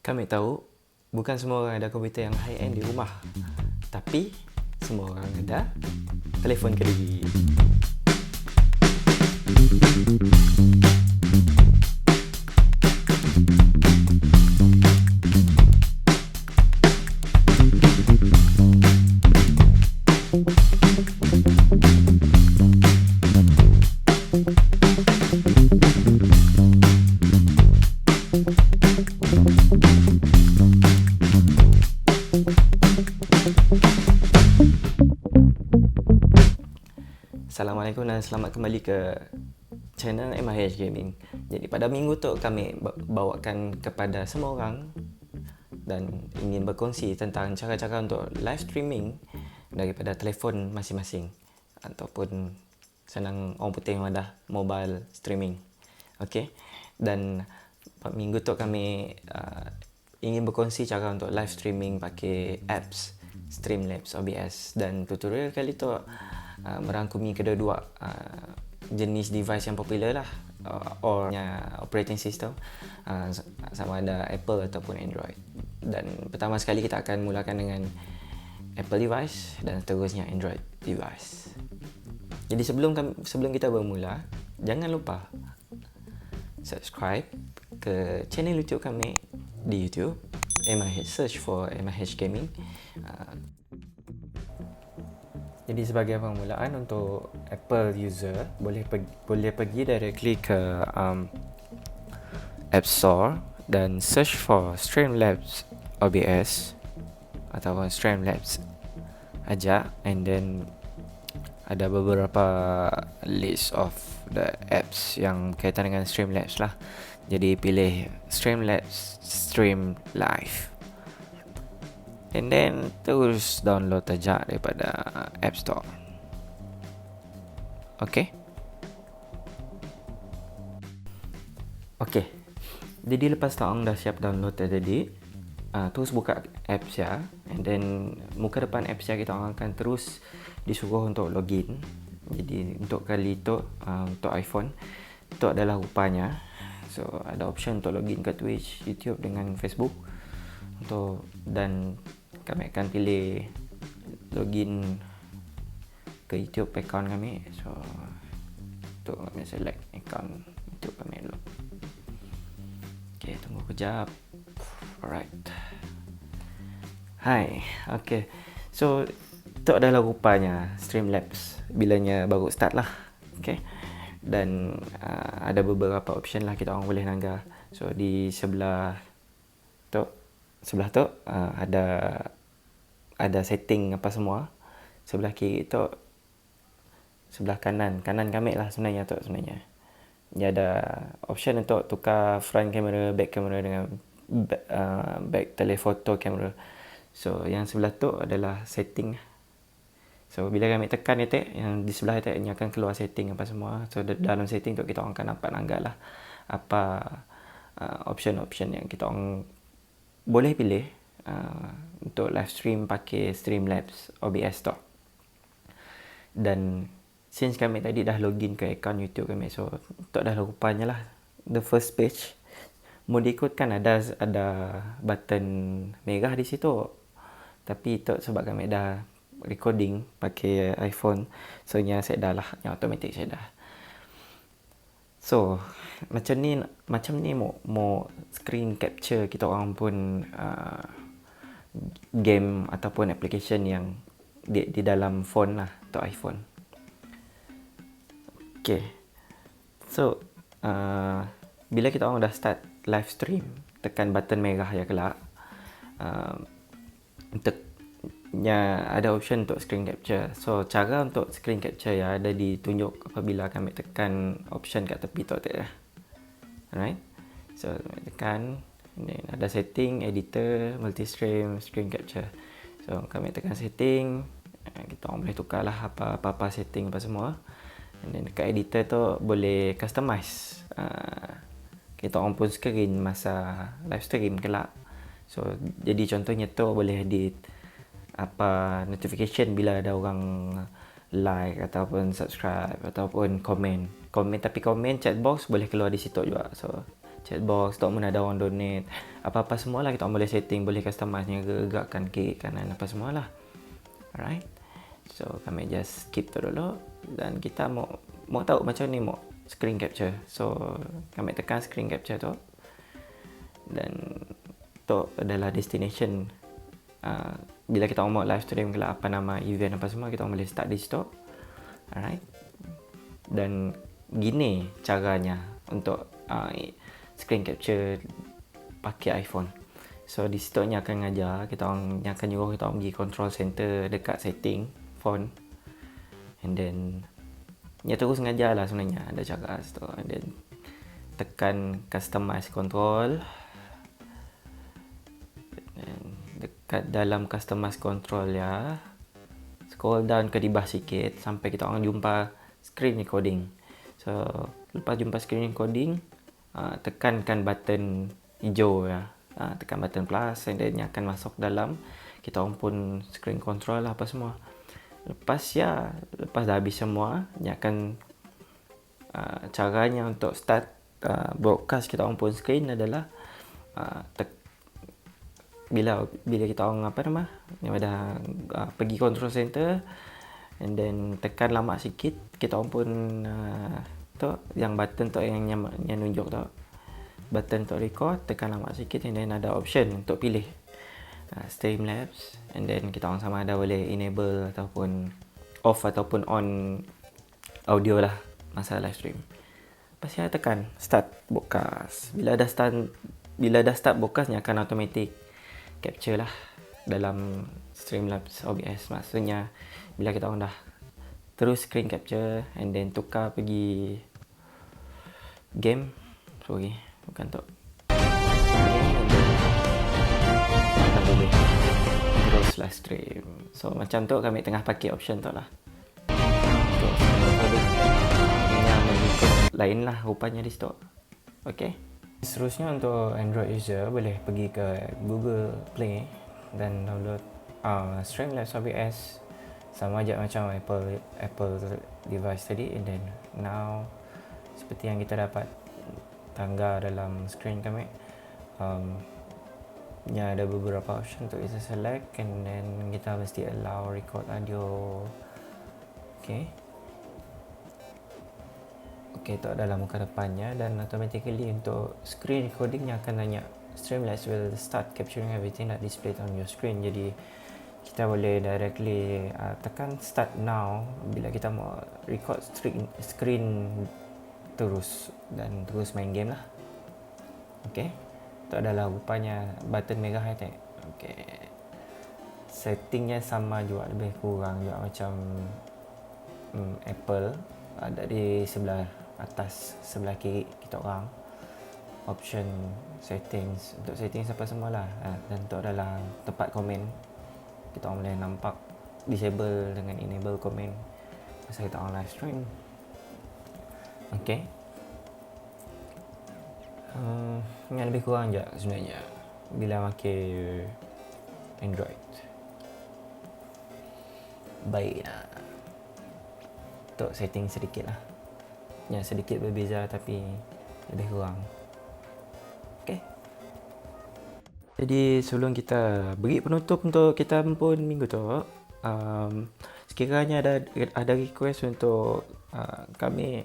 Kami tahu bukan semua orang ada komputer yang high-end di rumah, tapi semua orang ada telefon kediri. Assalamualaikum dan selamat kembali ke channel MIH Gaming. Jadi pada minggu tu kami bawakan kepada semua orang dan ingin berkongsi tentang cara-cara untuk live streaming daripada telefon masing-masing ataupun senang orang putih yang ada mobile streaming. Okey. Dan minggu tu kami ingin berkongsi cara untuk live streaming pakai apps Streamlabs OBS, dan tutorial kali tu merangkumi kedua-dua jenis device yang popular lah, or operating system, sama ada Apple ataupun Android. Dan pertama sekali kita akan mulakan dengan Apple device dan seterusnya Android device. Jadi sebelum kita bermula, jangan lupa subscribe ke channel YouTube kami di YouTube MIH, search for MIH Gaming. Jadi sebagai permulaan untuk Apple user boleh pergi directly ke App Store dan search for Streamlabs OBS ataupun Streamlabs aja, and then ada beberapa list of the apps yang kaitan dengan Streamlabs lah. Jadi pilih Streamlabs Stream Live, and then terus download saja daripada App Store. Okay. Jadi lepas tahu dah siap download tadi, terus buka apps ya, and then muka depan apps ya kita akan terus disuruh untuk login. Jadi untuk kali itu untuk iPhone itu adalah rupanya. So ada option untuk login ke Twitch, YouTube dengan Facebook. Dan kami akan pilih login ke YouTube account kami. So untuk kami select account YouTube kami dulu. Okay, tunggu kejap. Alright. Hai. Okay. So itu adalah rupanya Streamlabs bilanya baru start lah. Okay. Dan ada beberapa option lah kita orang boleh langgar. So di sebelah tu ada setting apa semua. Sebelah kiri tu, sebelah kanan kami lah sebenarnya. Dia ada option untuk tukar front camera, back camera dengan back telephoto camera. So yang sebelah tu adalah setting. So bila kami tekan titik yang di sebelah titik, ini akan keluar setting apa semua. So dalam setting tu kita orang akan dapat langgar lah apa option-option yang kita orang boleh pilih untuk live stream pakai Streamlabs OBS tu. Dan since kami tadi dah login ke account YouTube kami, so tu dah rupanya lah the first page. Mau diikutkan ada button merah di situ, tapi itu sebab kami dah recording pakai iPhone, so nya set dah lah, yang automatic set dah. So macam ni mau screen capture kita orang pun game ataupun application yang di dalam phone lah, atau iPhone. Okay. So bila kita orang dah start live stream, tekan button merah ya kelak. Ada option untuk screen capture. So cara untuk screen capture ya ada ditunjuk apabila kami tekan option kat tepi tu ya. Alright. So tekan, then ada setting, editor, multi-stream, screen capture. So kami tekan setting, kita orang boleh tukarlah apa-apa setting apa semua. And then dekat editor tu boleh customize kita orang pun screen masa live stream kelak. So jadi contohnya tu boleh edit apa notification bila ada orang like ataupun subscribe ataupun komen, tapi komen chat box boleh keluar di situ juga. So chat box, tak mana ada orang donate, apa-apa semua lah kita boleh setting, boleh customize, gerakkan klik kanan apa semua lah. Alright, so kami just skip tu dulu dan kita mau tahu macam ni mau screen capture. So kami tekan screen capture tu dan tu adalah destination. Bila kita mau live stream ke apa nama event apa semua, kita boleh start di situ. Alright, dan gini caranya untuk screen capture pakai iPhone. So di situ ni akan ngajar kita orang, akan nyuruh kita orang pergi control center dekat setting phone, and then dia terus ngajar lah sebenarnya ada cara situ, and then tekan customize control, dan dekat dalam customize control ya, scroll down ke di bawah sikit sampai kita orang jumpa screen recording. So lepas jumpa screen recording, tekankan button hijau ya, tekan button plus, and then dia akan masuk dalam kita orang pun screen control lah apa semua. Lepas dah habis semua, dia akan caranya untuk start broadcast kita orang pun screen adalah bila kita orang dah pergi control center, and then tekan lama sikit, kita orang pun tu yang button tu yang nunjuk tu, button untuk record, tekan lama sikit, and then ada option untuk pilih Streamlabs, and then kita orang sama ada boleh enable ataupun off ataupun on audio lah masa live stream. Lepas saya tekan start broadcast. Bila dah start broadcast, ni akan automatic capture lah dalam Streamlabs OBS. Maksudnya bila kita orang dah terus screen capture and then tukar pergi game, sorry bukan tu, dah boleh terus live stream. So macam tu kami tengah pakai option tu lah. Yang mengikut lain lah rupanya di situ. Okay. Seterusnya untuk Android user boleh pergi ke Google Play dan download Streamlabs OBS, sama aja macam Apple device tadi. And then now seperti yang kita dapat tangga dalam screen kami, ada beberapa option untuk kita select, and then kita mesti allow record audio. Okay, itu adalah muka depannya, dan automatically untuk screen recordingnya akan tanya Streamlabs will start capturing everything that displayed on your screen. Jadi kita boleh directly tekan start now bila kita mau record screen terus dan terus main game lah. Okay, itu adalah rupanya button merah itu. Okay, settingnya sama juga, lebih kurang juga macam Apple. Ada di sebelah atas sebelah kiri kita orang option settings, untuk settings apa semualah, dan untuk adalah tempat komen kita orang boleh nampak disable dengan enable komen masa kita orang live stream. Okay, yang lebih kurang je sebenarnya bila pakai Android. Baiklah, untuk setting sedikit lah, yang sedikit berbeza tapi lebih kurang. Okay, jadi sebelum kita beri penutup untuk kita pun minggu tu, sekiranya ada request untuk kami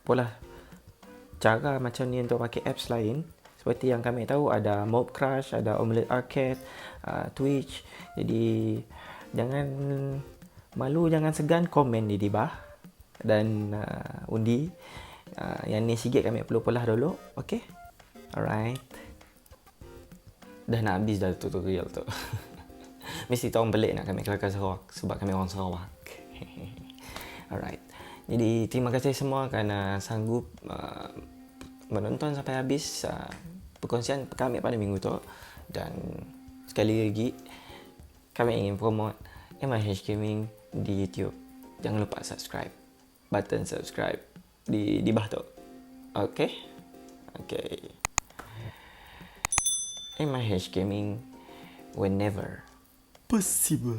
pula cara macam ni untuk pakai apps lain, seperti yang kami tahu ada Mob Crush, ada Omelette Arcade, Twitch. Jadi jangan malu, jangan segan komen di bawah dan undi. Yang ni sikit kami perlu polah dulu. Okay, alright, dah nak habis dah tutorial tu. Mesti tahu pelik nak kami kelakar Sarawak sebab kami orang Sarawak. Alright, jadi terima kasih semua kerana sanggup menonton sampai habis perkongsian kami pada minggu tu. Dan sekali lagi kami ingin promote MIH Gaming di YouTube. Jangan lupa subscribe, button subscribe di bawah tu. Okay, MIH Gaming whenever possible.